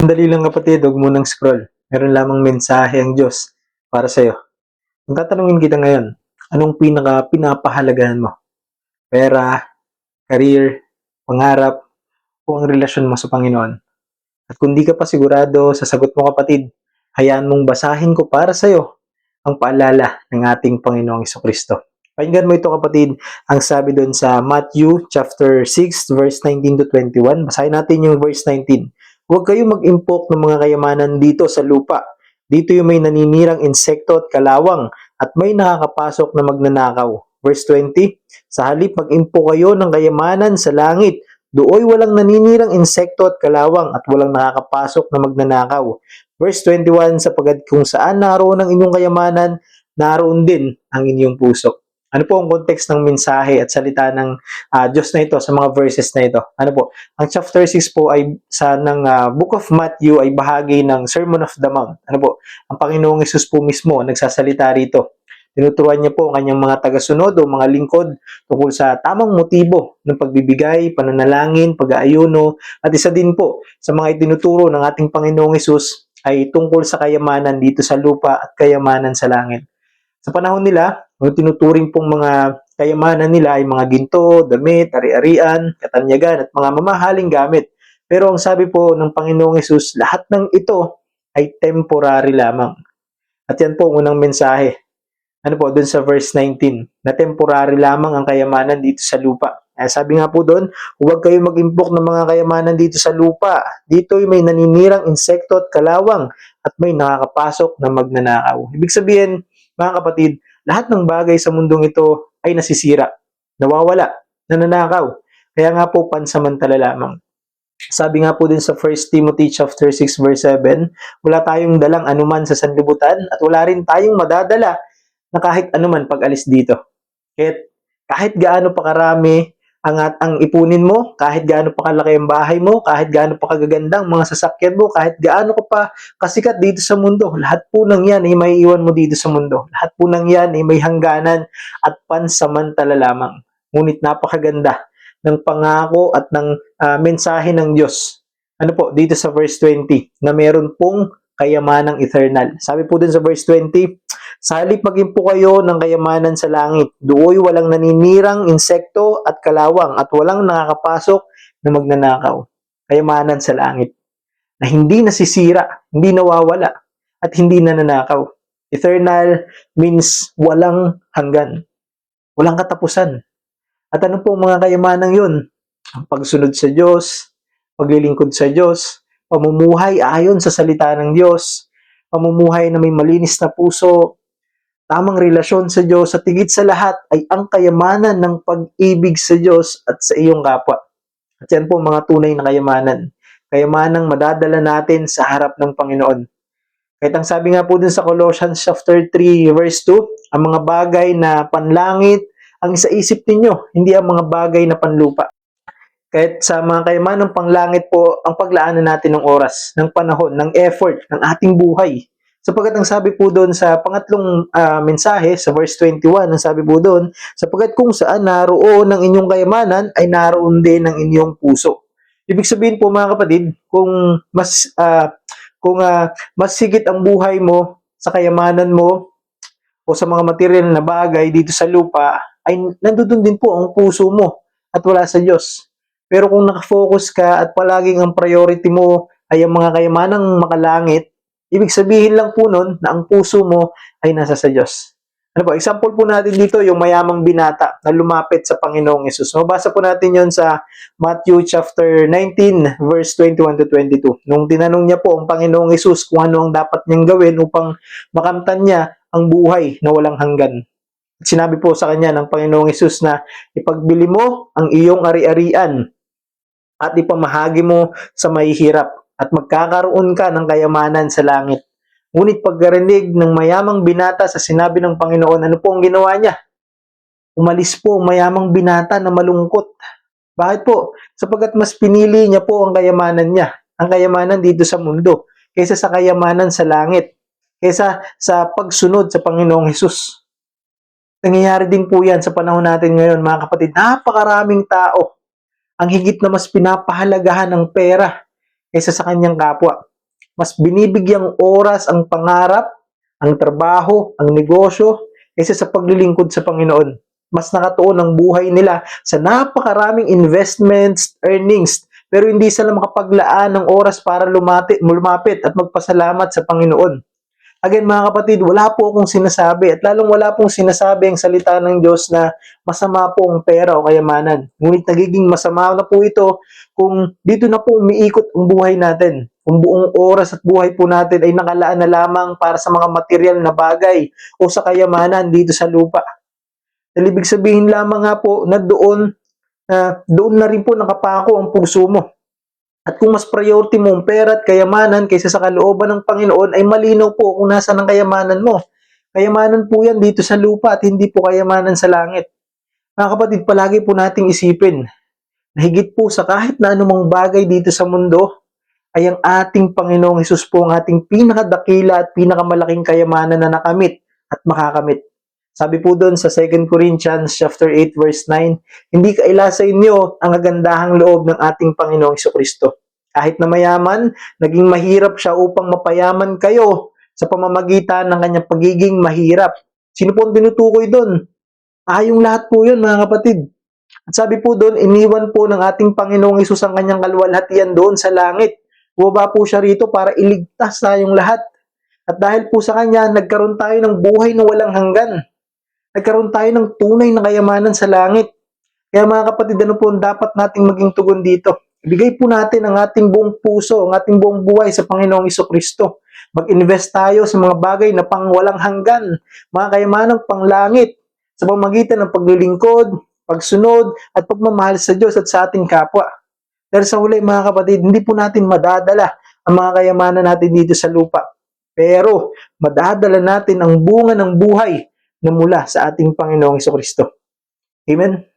Sandali lang kapatid, huwag munang scroll. Meron lamang mensahe ang Diyos para sa'yo. Kung tatanungin kita ngayon, anong pinapahalagahan mo? Pera, career, pangarap, o ang relasyon mo sa Panginoon? At kung di ka pa sigurado sa sagot mo kapatid, hayaan mong basahin ko para sa'yo ang paalala ng ating Panginoong Kristo. Pakinggan mo ito kapatid, ang sabi doon sa Matthew chapter 6 verse 19 to 21. Basahin natin yung verse 19. Huwag kayong mag-impok ng mga kayamanan dito sa lupa. Dito yung may naninirang insekto at kalawang at may nakakapasok na magnanakaw. Verse 20, sa halip mag-impok kayo ng kayamanan sa langit. Dooy walang naninirang insekto at kalawang at walang nakakapasok na magnanakaw. Verse 21, sapagkat kung saan naroon ang inyong kayamanan, naroon din ang inyong puso. Ano po ang context ng mensahe at salita ng Diyos na ito sa mga verses na ito? Ano po? Ang chapter 6 po ay Book of Matthew ay bahagi ng Sermon of the Mount. Ano po? Ang Panginoong Hesus po mismo nagsasalita rito. Tinuturuan niya po ang kanyang mga tagasunod o mga lingkod tungkol sa tamang motibo ng pagbibigay, pananalangin, pag-aayuno, at isa din po sa mga itinuturo ng ating Panginoong Hesus ay tungkol sa kayamanan dito sa lupa at kayamanan sa langit. Sa panahon nila, ang tinuturing pong mga kayamanan nila ay mga ginto, damit, ari-arian, katanyagan, at mga mamahaling gamit. Pero ang sabi po ng Panginoong Hesus, lahat ng ito ay temporary lamang. At yan po ang unang mensahe. Ano po, dun sa verse 19, na temporary lamang ang kayamanan dito sa lupa. Sabi nga po doon, huwag kayo mag-impok ng mga kayamanan dito sa lupa. Dito may naninirang insekto at kalawang at may nakakapasok na magnanakaw. Ibig sabihin, mga kapatid, lahat ng bagay sa mundong ito ay nasisira, nawawala, nananakaw. Kaya nga po, pansamantala lamang. Sabi nga po din sa 1 Timothy chapter 6 verse 7, wala tayong dalang anuman sa sanlibutan at wala rin tayong madadala na kahit anuman pag-alis dito. Kahit gaano pa karami ang ipunin mo, kahit gaano pa kalaki ang bahay mo, kahit gaano pa kagagandang mga sasakyan mo, kahit gaano ka pa kasikat dito sa mundo, lahat po ng yan ay may iwan mo dito sa mundo. Lahat po ng yan ay may hangganan at pansamantala lamang. Ngunit napakaganda ng pangako at ng mensahe ng Diyos. Ano po, dito sa verse 20, na meron pong kayamanang eternal. Sabi po dun sa verse 20, sa halip magimpo kayo ng kayamanan sa langit, dooy walang naninirang insekto at kalawang at walang nakakapasok na magnanakaw. Kayamanan sa langit na hindi nasisira, hindi nawawala, at hindi nananakaw. Eternal means walang hanggan, walang katapusan. At ano po mga kayamanang yun? Ang pagsunod sa Diyos, paglilingkod sa Diyos, pamumuhay ayon sa salita ng Diyos, pamumuhay na may malinis na puso, tamang relasyon sa Diyos, at higit sa lahat ay ang kayamanan ng pag-ibig sa Diyos at sa iyong kapwa. At yan po mga tunay na kayamanan. Kayamanang madadala natin sa harap ng Panginoon. Kahit ang sabi nga po dun sa Colossians chapter 3 verse 2, ang mga bagay na panlangit ang sa isip ninyo, hindi ang mga bagay na panlupa. Kahit sa mga kayamanang panglangit po, ang paglaanan natin ng oras, ng panahon, ng effort, ng ating buhay. Sapagkat ang sabi po doon sa pangatlong mensahe, sa verse 21, ang sabi po doon, sapagkat kung saan naroon ang inyong kayamanan, ay naroon din ang inyong puso. Ibig sabihin po mga kapatid, kung mas sigit ang buhay mo sa kayamanan mo o sa mga material na bagay dito sa lupa, ay nandoon din po ang puso mo at wala sa Diyos. Pero kung nakafocus ka at palaging ang priority mo ay ang mga kayamanang makalangit, ibig sabihin lang po nun na ang puso mo ay nasa sa Diyos. Ano po, example po natin dito yung mayamang binata na lumapit sa Panginoong Hesus. Mabasa po natin yon sa Matthew chapter 19 verse 21 to 22. Nung tinanong niya po ang Panginoong Hesus kung ano ang dapat niyang gawin upang makamtan niya ang buhay na walang hanggan. Sinabi po sa kanya ng Panginoong Hesus na ipagbili mo ang iyong ari-arian at ipamahagi mo sa mahihirap at magkakaroon ka ng kayamanan sa langit. Ngunit pagkarinig ng mayamang binata sa sinabi ng Panginoon, ano po ang ginawa niya? Umalis po ang mayamang binata na malungkot. Bakit po? Sapagkat mas pinili niya po ang kayamanan niya, ang kayamanan dito sa mundo, kaysa sa kayamanan sa langit, kaysa sa pagsunod sa Panginoong Hesus. Nangyayari din po yan sa panahon natin ngayon, mga kapatid. Napakaraming tao ang higit na mas pinapahalagahan ng pera kaysa sa kanyang kapwa. Mas binibigyang oras ang pangarap, ang trabaho, ang negosyo, kaysa sa paglilingkod sa Panginoon. Mas nakatuon ang buhay nila sa napakaraming investments, earnings, pero hindi sila makapaglaan ng oras para lumapit at magpasalamat sa Panginoon. Again, mga kapatid, wala po akong sinasabi at lalong wala pong sinasabi ang salita ng Diyos na masama po ang pera o kayamanan. Ngunit nagiging masama na po ito kung dito na po umiikot ang buhay natin. Kung buong oras at buhay po natin ay nakalaan na lamang para sa mga material na bagay o sa kayamanan dito sa lupa. Dahil ibig sabihin lamang nga po na doon na rin po nakapako ang puso mo. At kung mas priority mo ang pera at kayamanan kaysa sa kalooban ng Panginoon, ay malinaw po kung nasaan ang kayamanan mo. Kayamanan po yan dito sa lupa at hindi po kayamanan sa langit. Mga kapatid, palagi po nating isipin na higit po sa kahit na anumang bagay dito sa mundo, ay ang ating Panginoong Hesus po ang ating pinakadakila at pinakamalaking kayamanan na nakamit at makakamit. Sabi po doon sa 2 Corinthians chapter 8 verse 9, hindi kaila sa inyo ang kagandahang loob ng ating Panginoong Jesucristo. Kahit na mayaman, naging mahirap siya upang mapayaman kayo sa pamamagitan ng kanyang pagiging mahirap. Sino po ang tinutukoy doon? Yung lahat po yun, mga kapatid. At sabi po doon, iniwan po ng ating Panginoong Hesus ang kanyang kaluwalhatian doon sa langit. Bumaba po siya rito para iligtas tayong lahat. At dahil po sa kanya, nagkaroon tayo ng buhay na walang hanggan. Nagkaroon tayo ng tunay na kayamanan sa langit. Kaya mga kapatid, ano po ang dapat nating maging tugon dito? Ibigay po natin ang ating buong puso, ang ating buong buhay sa Panginoong Jesucristo. Mag-invest tayo sa mga bagay na pang walang hanggan, mga kayamanang panglangit, sa pamamagitan ng paglilingkod, pagsunod, at pagmamahal sa Diyos at sa ating kapwa. Dahil sa huli, mga kapatid, hindi po natin madadala ang mga kayamanan natin dito sa lupa. Pero, madadala natin ang bunga ng buhay na mula sa ating Panginoong Jesucristo. Amen?